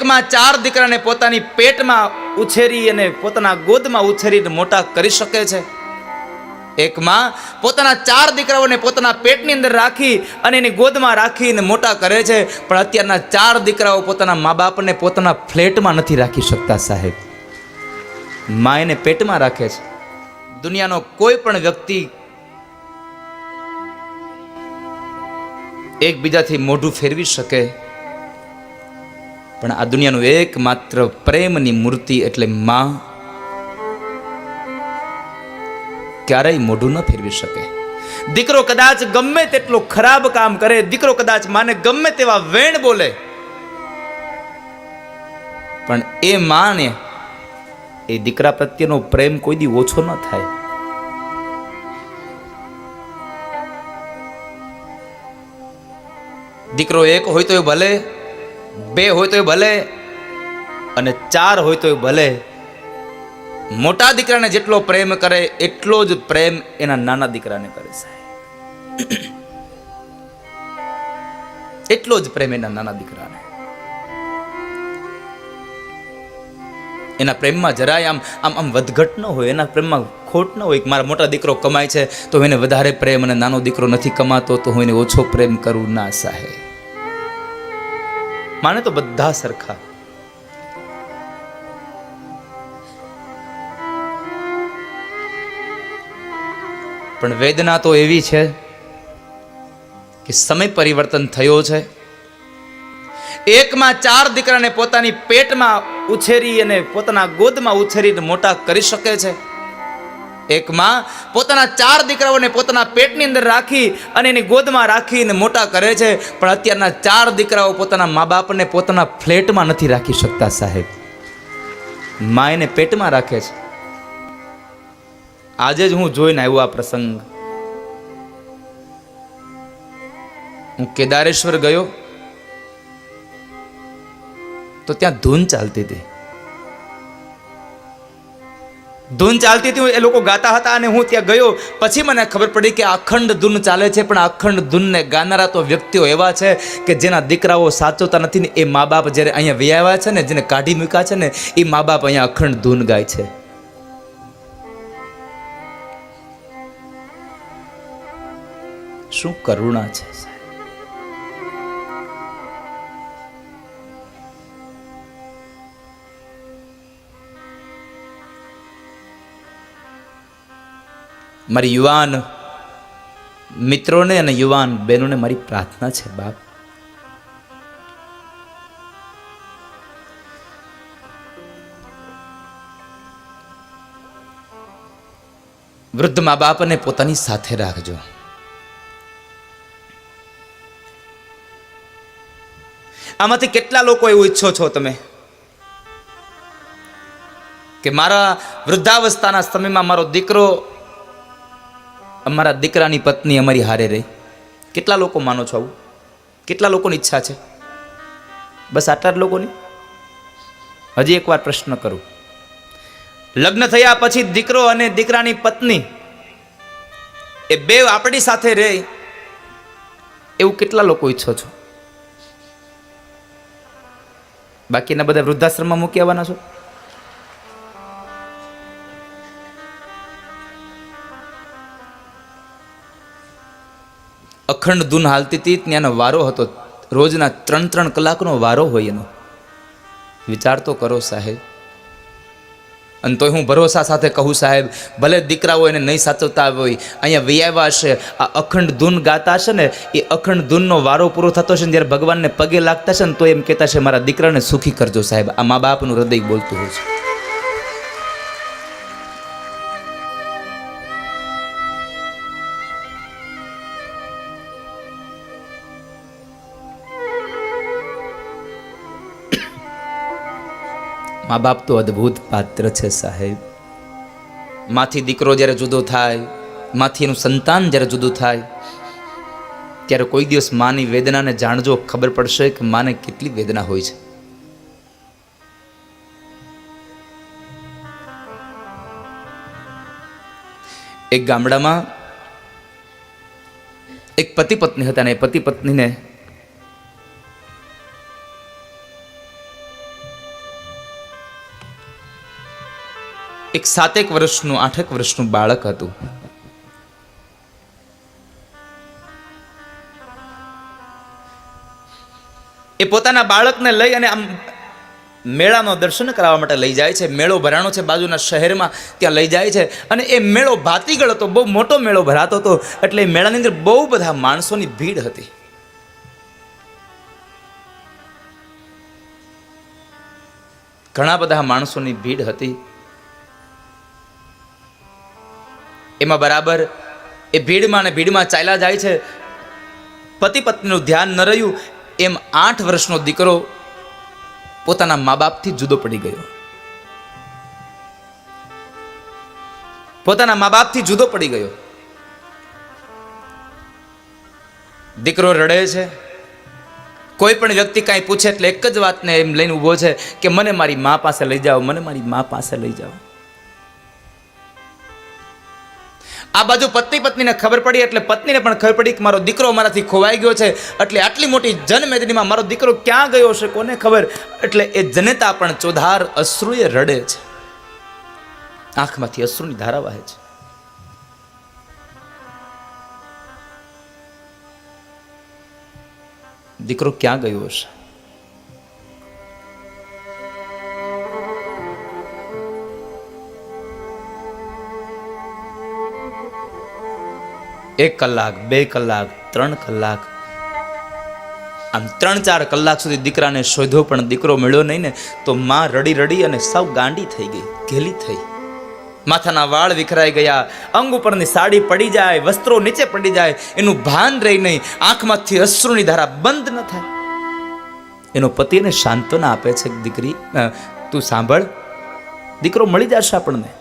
એકમાં 4 દીકરાને પોતાની પેટમાં ઉછેરી અને પોતાના ગોદમાં ઉછેરીને મોટા કરી શકે છે. એકમાં પોતાના 4 દીકરાઓને પોતાના પેટની અંદર રાખી અને એની ગોદમાં રાખીને મોટા કરે છે. પણ અત્યારના 4 દીકરાઓ પોતાના મા બાપને પોતાના ફ્લેટમાં નથી રાખી શકતા સાહેબ. મા એને પેટમાં રાખે છે. દુનિયાનો કોઈ પણ વ્યક્તિ એકબીજાથી મોઢું ફેરવી શકે, પણ આ દુનિયાનું એકમાત્ર પ્રેમની મૂર્તિ એટલે માં ક્યારેય મોઢું ન ફેરવી શકે. દીકરો કદાચ ગમે તેટલો ખરાબ કામ કરે, દીકરો કદાચ માને ગમે તેવા વેણ બોલે, પણ એ માને એ દીકરા પ્રત્યેનો પ્રેમ કોઈ દી ઓછો ન થાય. દીકરો 1 હોય તો ભલે, 2 હોય તો ભલે, અને 4 હોય તો ભલે, મોટા દીકરાને જેટલો પ્રેમ કરે એટલો જ પ્રેમ એના નાના દીકરાને કરે સાહેબ. એટલો જ પ્રેમ એના નાના દીકરાને. એના પ્રેમમાં જરાય આમ વધઘટ ન હોય, એના પ્રેમમાં ખોટ ન હોય. મારા મોટા દીકરો કમાય છે તો એને વધારે પ્રેમ, અને નાનો દીકરો નથી કમાતો તો હું એને ઓછો પ્રેમ કરું ના સાહેબ. માને તો બધા સરખા. પણ વેદના તો એવી છે કે સમય પરિવર્તન થયો છે. એકમાં 4 દીકરાને પોતાની પેટમાં ઉછેરી અને પોતાના ગોદમાં ઉછેરીને મોટા કરી શકે છે. એકમાં પોતાના 4 દીકરાઓને પોતાના પેટની અંદર રાખી અને એની ગોદમાં રાખીને મોટા કરે છે. પણ અત્યારના 4 દીકરાઓ પોતાના મા બાપને પોતાના ફ્લેટમાં નથી રાખી શકતા સાહેબ. મા એને પેટમાં રાખે છે. આજે જ હું જોઈને આવ્યો આ પ્રસંગ. હું કેદારેશ્વર ગયો તો ત્યાં ધૂન ચાલતી હતી. એ લોકો ગાતા હતા અને હું ત્યાં ગયો. પછી મને ખબર પડી કે અખંડ ધૂન ચાલે છે, પણ અખંડ ધૂનને ગાનારા તો વ્યક્તિઓ એવા છે કે જેના દીકરાઓ સાચવતા નથી ને એ મા બાપ જ્યારે અહીંયા વ્યાવ્યા છે ને, જેને કાઢી મૂક્યા છે ને, એ મા બાપ અહીંયા અખંડ ધૂન ગાય છે. શું કરુણા છે સાહેબ. મારી યુવાન મિત્રોને અને યુવાન બહેનોને મારી પ્રાર્થના છે બાપ, વૃદ્ધ મા બાપને પોતાની સાથે રાખજો. આમાંથી કેટલા લોકો એવું ઈચ્છો છો તમે કે મારા વૃદ્ધાવસ્થાના સમયમાં મારો દીકરો, અમારા દીકરાની પત્ની અમારી હારે રહી? કેટલા લોકો માનો છો આવું? કેટલા લોકોની ઈચ્છા છે? બસ આટલા જ લોકોની? હજી એકવાર પ્રશ્ન કરું, લગ્ન થયા પછી દીકરો અને દીકરાની પત્ની એ બે આપણી સાથે રહે એવું કેટલા લોકો ઈચ્છો છો? બાકીના બધા વૃદ્ધાશ્રમમાં મૂકી આવવાના છો? અખંડ ધૂન હાલતી હતી ત્યાંનો વારો હતો. રોજના 3-3 કલાકનો વારો હોય એનો. વિચાર તો કરો સાહેબ. અને તોય હું ભરોસા સાથે કહું સાહેબ, ભલે દીકરાઓ એને નહીં સાચવતા હોય, અહીંયા વૈયાવા હશે, આ અખંડ ધૂન ગાતા હશે ને, એ અખંડ ધૂનનો વારો પૂરો થતો હશે ને, જ્યારે ભગવાનને પગે લાગતા છે ને, તો એમ કહેતા છે મારા દીકરાને સુખી કરજો સાહેબ. આ મા બાપનું હૃદય બોલતું હોય છે. મા બાપ તો અદ્ભુત પાત્ર છે સાહેબ. માંથી દીકરો જ્યારે જુદો થાય, માંથી એનું સંતાન જ્યારે જુદું થાય, ત્યારે કોઈ દિવસ માની વેદનાને જાણજો, ખબર પડશે કે માને કેટલી વેદના હોય છે. એક ગામડામાં એક પતિ પત્ની હતા, અને પતિ પત્નીને એક 7 વર્ષનું 8 વર્ષનું બાળક હતું. એ પોતાના બાળકને લઈ અને આમ મેળાનો દર્શન કરાવવા માટે લઈ જાય છે. મેળો ભરાણો છે બાજુના શહેરમાં, ત્યાં લઈ જાય છે. અને એ મેળો ભાતીગળ હતો, બહુ મોટો મેળો ભરાતો હતો. એટલે એ મેળાની અંદર બહુ બધા માણસોની ભીડ હતી. ઘણા બધા માણસોની ભીડ હતી. એમાં બરાબર એ ભીડમાં ને ભીડમાં ચાલ્યા જાય છે. પતિ પત્નીનું ધ્યાન ન રહ્યું. એમ 8 વર્ષનો દીકરો પોતાના મા બાપથી જુદો પડી ગયો. પોતાના મા બાપથી જુદો પડી ગયો. દીકરો રડે છે. કોઈ પણ વ્યક્તિ કાંઈ પૂછે એટલે એક જ વાતને એમ લઈને ઊભો છે કે મને મારી મા પાસે લઈ જાઓ, મને મારી મા પાસે લઈ જાઓ. આ બાજુ પત્નીને ખબર પડી એટલે પત્નીને પણ ખબર પડી કે મારો દીકરો મારાથી ખોવાઈ ગયો છે. એટલે આટલી મોટી જનમેદનીમાં મારો દીકરો ક્યાં ગયો છે કોને ખબર. એટલે એ જનેતા પણ ચોધાર અશ્રુએ રડે છે. આંખમાંથી અશ્રુની ધારા વહે છે. દીકરો ક્યાં ગયો હશે? એક કલાક, 2 કલાક, 3 કલાક, આમ 3-4 કલાક સુધી દીકરાને શોધ્યો પણ દીકરો મળ્યો નહીં ને તો માં રડી રડી અને સાવ ગાંડી થઈ ગઈ, ઘેલી થઈ. માથાના વાળ વિખરાઈ ગયા, અંગ ઉપરની સાડી પડી જાય, વસ્ત્રો નીચે પડી જાય, એનું ભાન રહી નહીં. આંખમાંથી અશ્રુની ધારા બંધ ન થાય. એનો પતિ એને સાંત્વના આપે છે, દીકરી તું સાંભળ, દીકરો મળી જશે આપણને.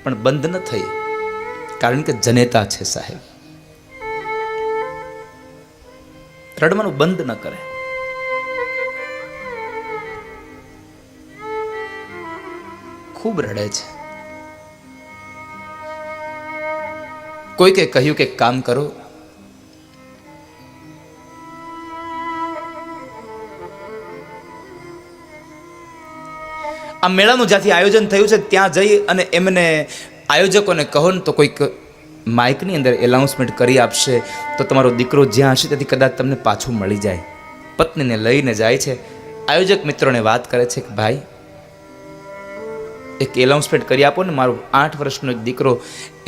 પણ બંધ ન થઈ, કારણ કે જનેતા છે સાહેબ. રડવાનું બંધ ન કરે. ખૂબ રડે છે. કોઈકે કહ્યું કે કામ કરો, આ મેળાનું જ્યાંથી આયોજન થયું છે ત્યાં જઈ અને એમને આયોજકોને કહો ને તો કોઈક માઇકની અંદર એનાઉન્સમેન્ટ કરી આપશે તો તમારો દીકરો જ્યાં હશે ત્યાંથી કદાચ તમને પાછું મળી જાય. પત્નીને લઈને જાય છે. આયોજક મિત્રોને વાત કરે છે કે ભાઈ એક એનાઉન્સમેન્ટ કરી આપો ને, મારો 8 વર્ષનો એક દીકરો,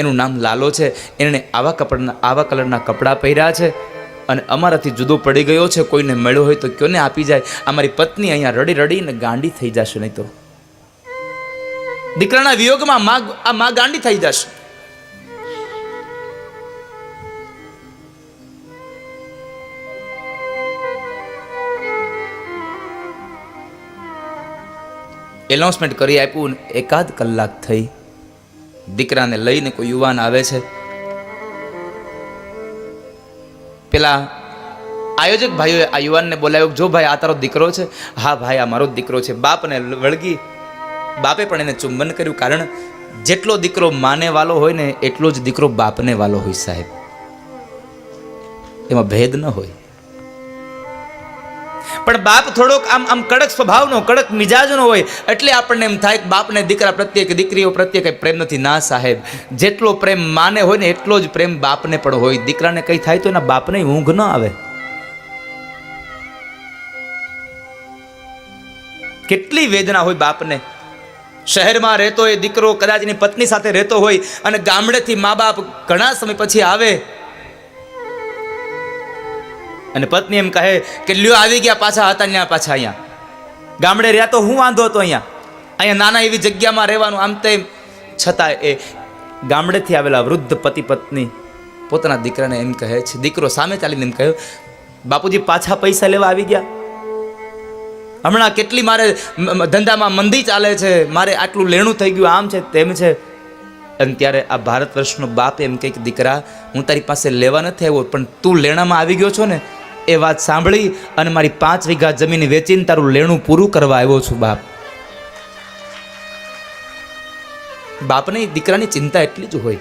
એનું નામ લાલો છે, એને આવા કલરના કપડાં પહેર્યા છે અને અમારાથી જુદો પડી ગયો છે, કોઈને મળ્યો હોય તો કોને આપી જાય. અમારી પત્ની અહીંયા રડી રડીને ગાંડી થઈ જશે, નહીં તો દીકરાના વિયોગમાં માં ગાંડી થઈ જશે. એનાઉન્સમેન્ટ કરી આપ્યું. 1 કલાક થઈ. દીકરાને લઈને કોઈ યુવાન આવે છે. પેલા આયોજક ભાઈઓએ આ યુવાનને બોલાવ્યો, જો ભાઈ આ તારો દીકરો છે? હા ભાઈ આ મારો દીકરો છે. બાપને વળગી, બાપે પણ એને ચુંબન કર્યું. કારણ જેટલો દીકરો માને વાલો હોય ને એટલો જ દીકરો બાપને વાલો હોય સાહેબ, એમાં ભેદ ન હોય. પણ બાપ થોડોક આમ કડક સ્વભાવનો, કડક મિજાજનો હોય એટલે આપણને એમ થાય કે બાપને દીકરા પ્રત્યે કે દીકરીઓ પ્રત્યે કઈ પ્રેમ નથી. ના સાહેબ, જેટલો પ્રેમ માને હોય ને એટલો જ પ્રેમ બાપને પણ હોય. દીકરાને કઈ થાય તો એના બાપને ઊંઘ ન આવે. કેટલી વેદના હોય બાપને. શહેરમાં રહેતો એ દીકરો કદાચ એની પત્ની સાથે રહેતો હોય અને ગામડેથી મા બાપ ઘણા સમય પછી આવે અને પત્ની એમ કહે કે લ્યો આવી ગયા પાછા હતા ત્યાં પાછા અહીંયા. ગામડે રહ્યા તો હું વાંધો હતો, અહીંયા નાના એવી જગ્યામાં રહેવાનું આમ તેમ. છતાં એ ગામડેથી આવેલા વૃદ્ધ પતિ પત્ની પોતાના દીકરાને એમ કહે છે, દીકરો સામે ચાલીને એમ કહ્યું, બાપુજી પાછા પૈસા લેવા આવી ગયા? હમણાં કેટલી મારે ધંધામાં મંદી ચાલે છે, મારે આટલું લેણું થઈ ગયું, આમ છે તેમ છે. અને ત્યારે આ ભારત વર્ષનો બાપ એમ કહે કે દીકરા હું તારી પાસે લેવા નથી આવ્યો, પણ તું લેણામાં આવી ગયો છો ને એ વાત સાંભળી અને મારી 5 વીઘા જમીન વેચીને તારું લેણું પૂરું કરવા આવ્યો છું. બાપને દીકરાની ચિંતા એટલી જ હોય.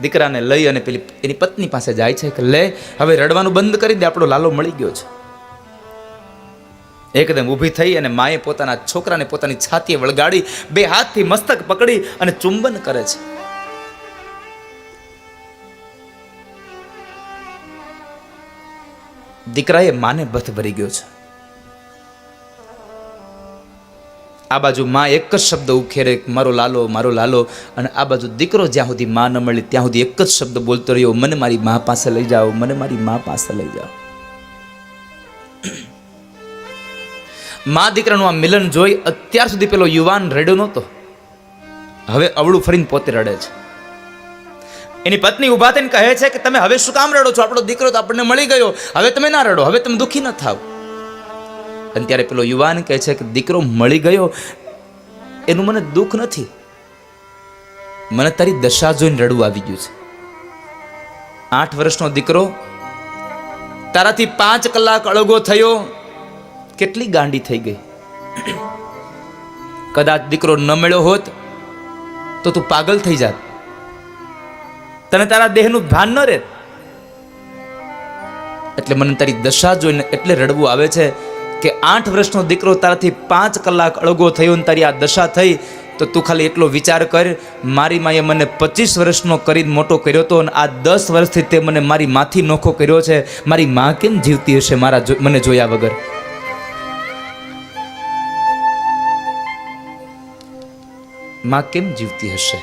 દીકરાને લઈ અને પેલી એની પત્ની પાસે જાય છે કે લે હવે રડવાનું બંધ કરી દે, આપણો લાલો મળી ગયો છે. એકદમ ઊભી થઈ અને માએ પોતાના છોકરાને પોતાની છાતીએ વળગાડી 2 હાથથી મસ્તક પકડી અને ચુંબન કરે છે. દીકરાએ માને બથ ભરી ગયો છે. આ બાજુ માં એક જ શબ્દ ઉખેરે, મારો લાલો, મારો લાલો. અને આ બાજુ દીકરો જ્યાં સુધી માં ન મળી ત્યાં સુધી એક જ શબ્દ બોલતો રહ્યો, મને મારી માં પાસે લઈ જાઓ, મને મારી માં પાસે લઈ જાઓ. માં દીકરાનું આ મિલન જોઈ અત્યાર સુધી પેલો યુવાન રડ્યો નહોતો, હવે અવળું ફરીને પોતે રડે છે. એની પત્ની ઊભા થઈને કહે છે કે તમે હવે શું કામ રડો છો? આપણો દીકરો તો આપણને મળી ગયો, હવે તમે ના રડો, હવે તમે દુઃખી ન થાવ. અને ત્યારે પેલો યુવાન કહે છે કે દીકરો મળી ગયો એનું મને દુઃખ નથી, મને તારી દશા જોઈને રડવું આવી ગયું છે. 8 વર્ષનો દીકરો તારાથી 5 કલાક અળગો થયો, કેટલી ગાંડી થઈ ગઈ. કદાચ દીકરો ન મળ્યો હોત તો તું પાગલ થઈ જાત, તને તારા દેહનું ભાન ન રહે. એટલે મને તારી દશા જોઈને એટલે રડવું આવે છે કે 8 વર્ષનો દીકરો તારાથી 5 કલાક અળગો થયો ને તારી આ દશા થઈ, તો તું ખાલી એટલો વિચાર કર, મારી માએ મને 25 વર્ષનો કરીને મોટો કર્યો હતો અને આ 10 વર્ષથી તે મને મારી માથી નોખો કર્યો છે. મારી માં કેમ જીવતી હશે મને જોયા વગર? માં કેમ જીવતી હશે?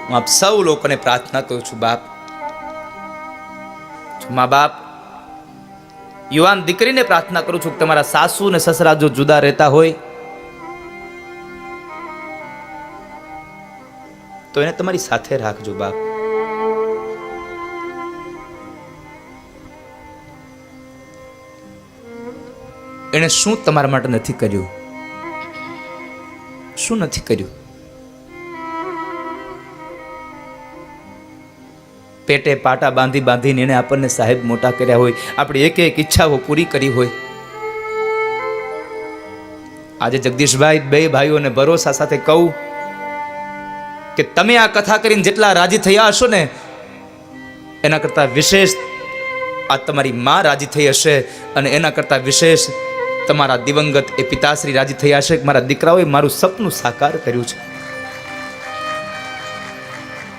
હું આપ સૌ લોકોને પ્રાર્થના કરું છું, બાપ, મા બાપ, યુવાન દીકરીને પ્રાર્થના કરું છું કે તમારા સાસુ અને સસરા જો જુદા રહેતા હોય તો એને તમારી સાથે રાખજો બાપ. એને શું તમારા માટે નથી કર્યું? શું નથી કર્યું? પેટે પાટા બાંધી બાંધીને એને આપણને સાહેબ મોટા કર્યા હોય, આપણી એક એક ઈચ્છાઓ પૂરી કરી હોય. આજે જગદીશભાઈ 2 ભાઈઓને ભરોસા સાથે કહું કે તમે આ કથા કરીને જેટલા રાજી થયા હશો ને એના કરતા વિશેષ આ તમારી માં રાજી થઈ હશે, અને એના કરતા વિશેષ તમારા દિવંગત એ પિતાશ્રી રાજી થયા હશે કે મારા દીકરાઓએ મારું સપનું સાકાર કર્યું છે.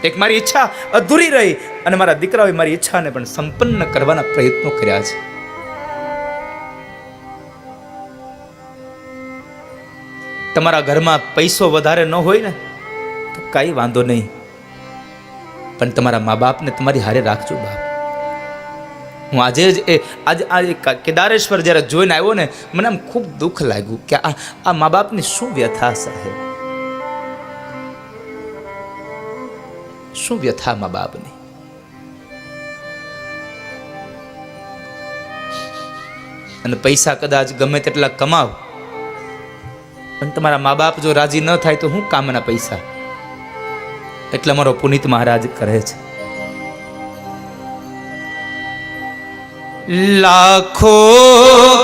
એક મારી ઈચ્છા અધૂરી રહી અને મારા દીકરાઓએ મારી ઈચ્છાને પણ સંપન્ન કરવાના પ્રયત્નો કર્યા છે. તમારા ઘરમાં પૈસો વધારે ન હોય ને તો કાંઈ વાંધો નહીં, પણ તમારા મા બાપને તમારી હારે રાખજો બાપ. હું આજે કેદારેશ્વર જ્યારે જોઈને આવ્યો ને મને આમ ખૂબ દુઃખ લાગ્યું કે આ મા બાપની શું વ્યથા સાહેબ, શું વ્યથા મા બાપની. અને પૈસા કદાચ ગમે તેટલા કમાવ પણ તમારા મા બાપ જો રાજી ન થાય તો શું કામના પૈસા? એટલે મારો પુનિત મહારાજ કહે છે, લાખો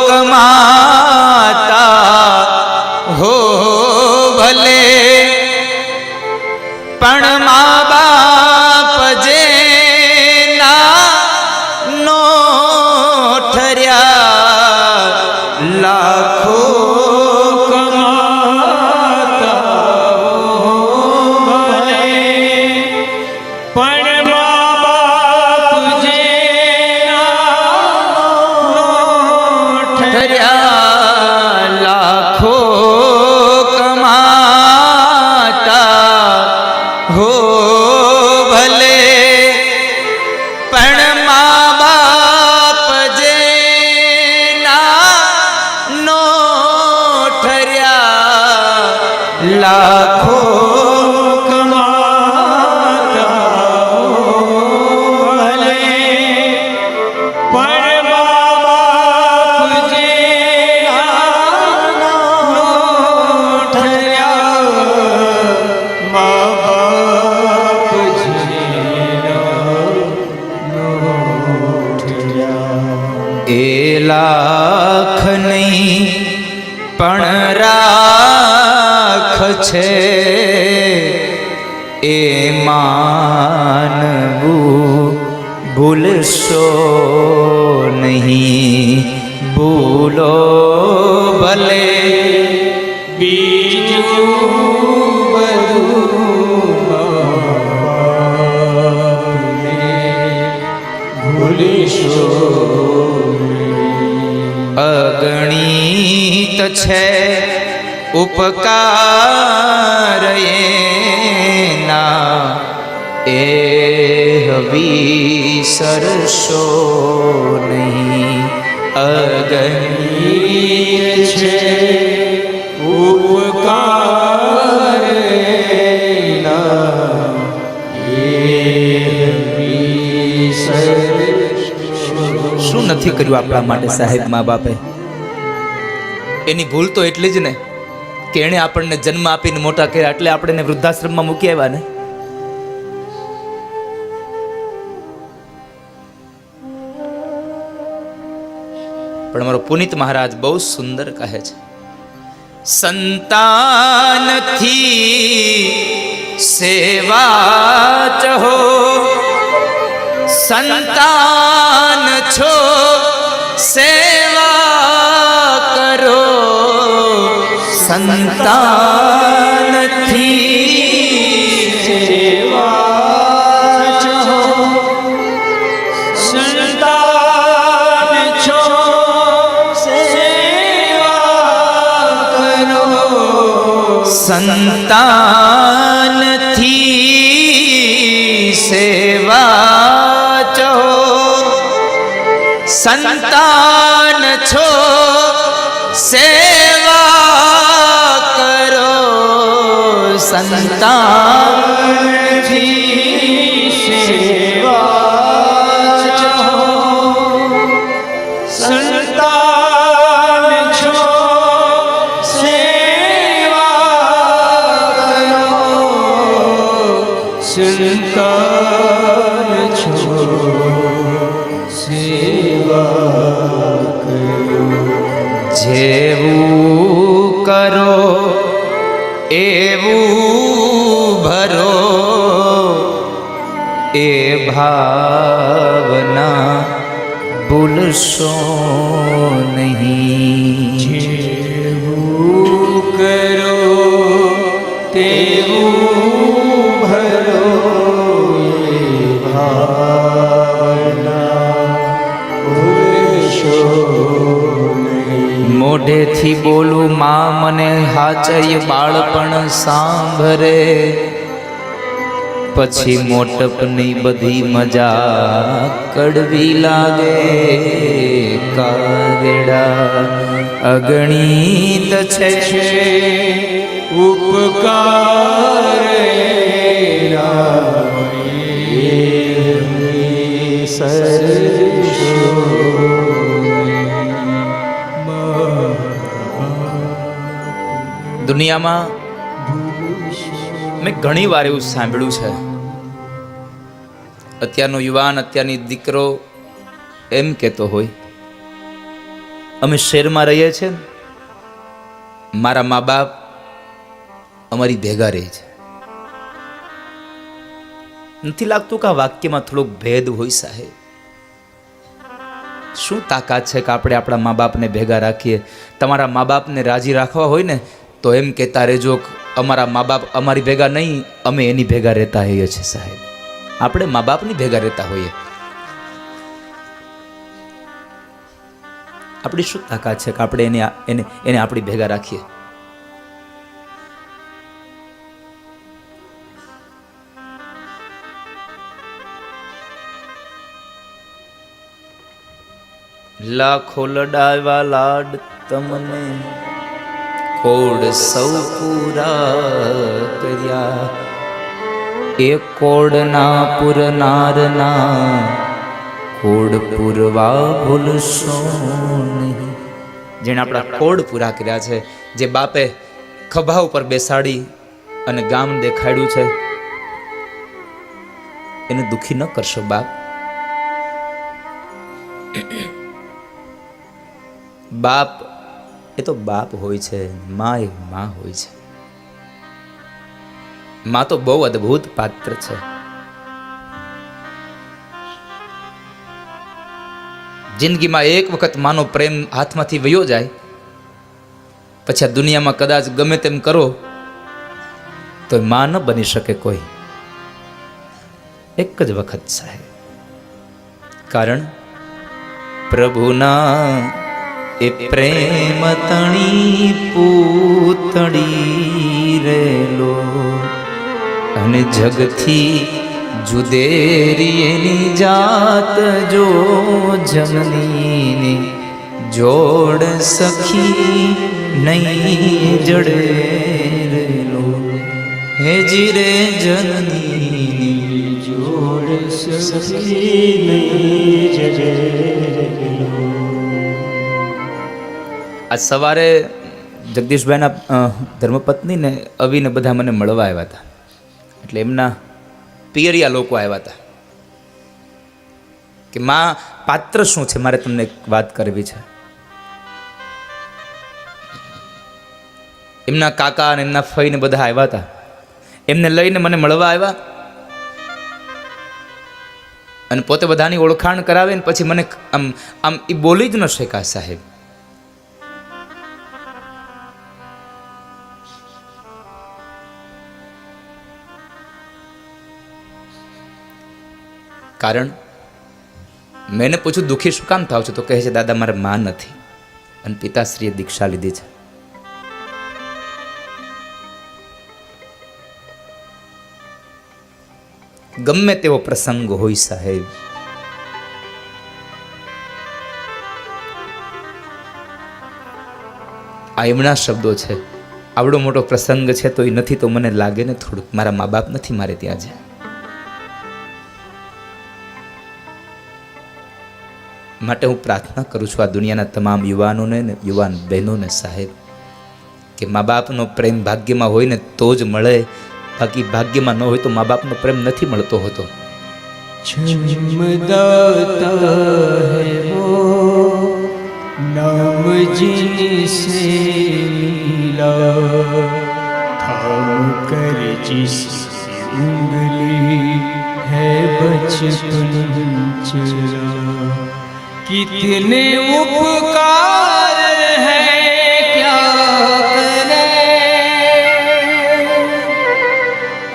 કમાતા હો ભલે પણ મા બાપ જે ના નો ઠર્યા, લાખો લાખો લાખ નહીં પણ રાખ છે એ માનવું ભૂલશો નહીં, ભૂલો ભલે બીજું અગણિત છે ઉપકાર એના એ વિસરશો નહીં. અગણિત છે ઉપકાર એના એ શું નથી કર્યું આપણા માટે સાહેબ મા બાપે? એની ભૂલ તો એટલી જ ને કે એણે આપણને જન્મ આપીને મોટા કર્યા, એટલે આપણે એને વૃદ્ધાશ્રમમાં મૂકી આવ્યા ને. પણ અમારો પુનિત મહારાજ બહુ સુંદર કહે છે, સંતાનથી સેવા ચહો, સંતાન છો સેવા કરો, સંતાનથી સેવા ચહો, સંતાન છો સેવા કરો, સંતાનથી સેવા ચહો, સંતાન છો સેવા કરો, સંતાનથી સેવા ચહો, સંતાન છો સેવા કરો, સંતાન છો સેવા કરો. જેવું કરો એવું ભરો, એ ભાવના ભૂલશો નહીં. જેવું કરો તેવું ભરો, એ ભાવના ભૂલશો નહીં. મોઢેથી બોલું માં મને હાચય બાળપણ સાંભરે, પછી મોટપની બધી મજા કડવી લાગે. કાગડા અગણિત છે ઉપકાર દુનિયામાં મેં ઘણી વાર એવું સાંભળ્યું છે, અત્યારનો યુવાન, અત્યારની દીકરો એમ કહેતો હોય, અમે શહેરમાં રહીએ છીએ, મારા મા બાપ અમારી ભેગા રહે છે. નથી લાગતું કે આ વાક્યમાં થોડોક ભેદ હોય સાહેબ? શું તાકાત છે કે આપણે આપણા મા બાપને ભેગા રાખીએ? તમારા મા બાપને રાજી રાખવા હોય ને તો એમ કહેતા રહેજો, અમારા મા બાપ અમારી ભેગા નહીં, અમે એની ભેગા રહેતા હોઈએ છીએ સાહેબ. આપણે મા બાપની ભેગા રહેતા હોઈએ. આપણી શું તાકાત છે કે આપણે એને આપણી ભેગા રાખીએ? લાખો લડાવ્યા લાડ તમને, કોડ સૌ પૂરા કર્યા, એ કોડના પુરનારના કોડ પૂરવા ભૂલશો નહીં. જેણે આપણા કોડ પૂરા કર્યા છે, જે બાપે ખભા ઉપર બેસાડી અને ગામ દેખાડ્યું છે, એને દુખી ન કરશો બાપ. બાપ એ તો બાપ હોય છે, મા એ મા હોય છે. મા તો બહુ અદ્ભુત પાત્ર છે. જિંદગીમાં એક વખત માનો પ્રેમ હાથમાંથી વયો જાય પછી આ દુનિયામાં કદાચ ગમે તેમ કરો તો માં ન બની શકે કોઈ. એક જ વખત સાહેબ. કારણ પ્રભુના એ પ્રેમ તણી પૂતળી રેલો અને જગથી જુદેરી એની જાત જો જનની જોડ સખી નહીં જડે રેલો હે જીરે જનની જોડ સખી નહીં જડે. આજ સવારે જગદીશભાઈના ધર્મપત્નીને અવીને બધા મને મળવા આવ્યા હતા. એટલે એમના પિયરિયા લોકો આવ્યા હતા કે માં પાત્ર શું છે, મારે તમને એક વાત કરવી છે. એમના કાકા અને એમના ફઈને બધા આવ્યા હતા. એમને લઈને મને મળવા આવ્યા અને પોતે બધાની ઓળખાણ કરાવે ને પછી મને આમ આમ એ બોલી જ ન શકા સાહેબ. કારણ મેં પૂછ્યું દુઃખી શું કામ થાવ છો? તો કહે છે દાદા મારે માં નથી અને પિતાશ્રીએ દીક્ષા લીધી છે. ગમે તેવો પ્રસંગ હોય સાહેબ, આ એમના શબ્દો છે. આવડો મોટો પ્રસંગ છે તો એ નથી તો મને લાગે ને થોડુંક મારા મા બાપ નથી મારે ત્યાં છે. માટે હું પ્રાર્થના કરું છું આ દુનિયાના તમામ યુવાનોને ને યુવાન બહેનોને સાહેબ કે મા બાપનો પ્રેમ ભાગ્યમાં હોય ને તો જ મળે, બાકી ભાગ્યમાં ન હોય તો મા બાપનો પ્રેમ નથી મળતો હોતો. जन्मदाता है वो नाम जिनसे मिला थाम कर जिसकी उंगली है बचपन चला कितने उपकार है क्या करे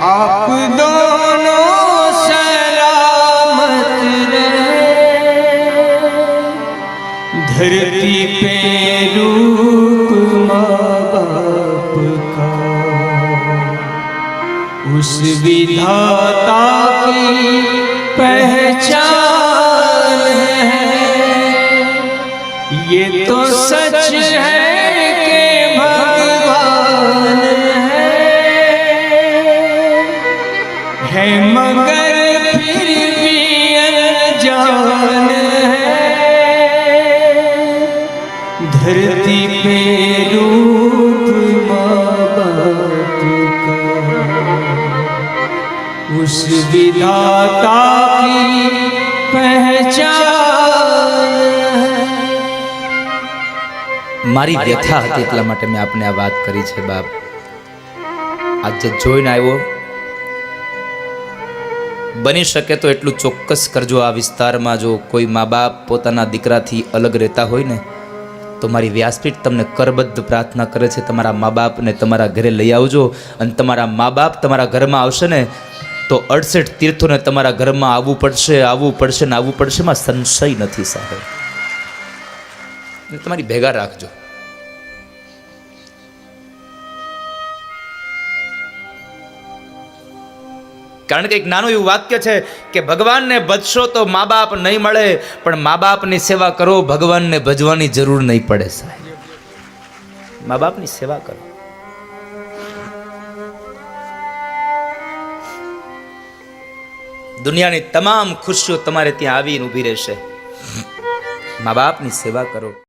आप दोनों सलामत रहे धरती पे रूप माँ बाप का उस विधाता की पहचान है ये तो सच है कि भगवान है मगर फिर भी अनजान है धरती पे रूप माँ बाप का उस विधाता की पहचान. મારી વ્યથા હતી એટલા માટે મેં આપને આ વાત કરી છે બાપ. આજે જોઈને આવ્યો, બની શકે તો એટલું ચોક્કસ કરજો આ વિસ્તારમાં જો કોઈ મા બાપ પોતાના દીકરાથી અલગ રહેતા હોય ને તો મારી વ્યાસપીઠ તમને કરબદ્ધ પ્રાર્થના કરે છે તમારા મા બાપને તમારા ઘરે લઈ આવજો. અને તમારા મા બાપ તમારા ઘરમાં આવશે ને તો 68 તીર્થોને તમારા ઘરમાં આવવું પડશે ને આવવું પડશે માં સંશય નથી સાહેબ. તમારી ભેગા રાખજો. કારણ કે એક નાનું એવું વાક્ય છે કે ભગવાનને ભજશો તો મા બાપ નહીં મળે, પણ મા બાપની સેવા કરો ભગવાનને ભજવાની જરૂર નહીં પડે સાહેબ. મા બાપની સેવા કરો. દુનિયાની તમામ ખુશીઓ તમારે ત્યાં આવીને ઊભી રહેશે. મા બાપની સેવા કરો.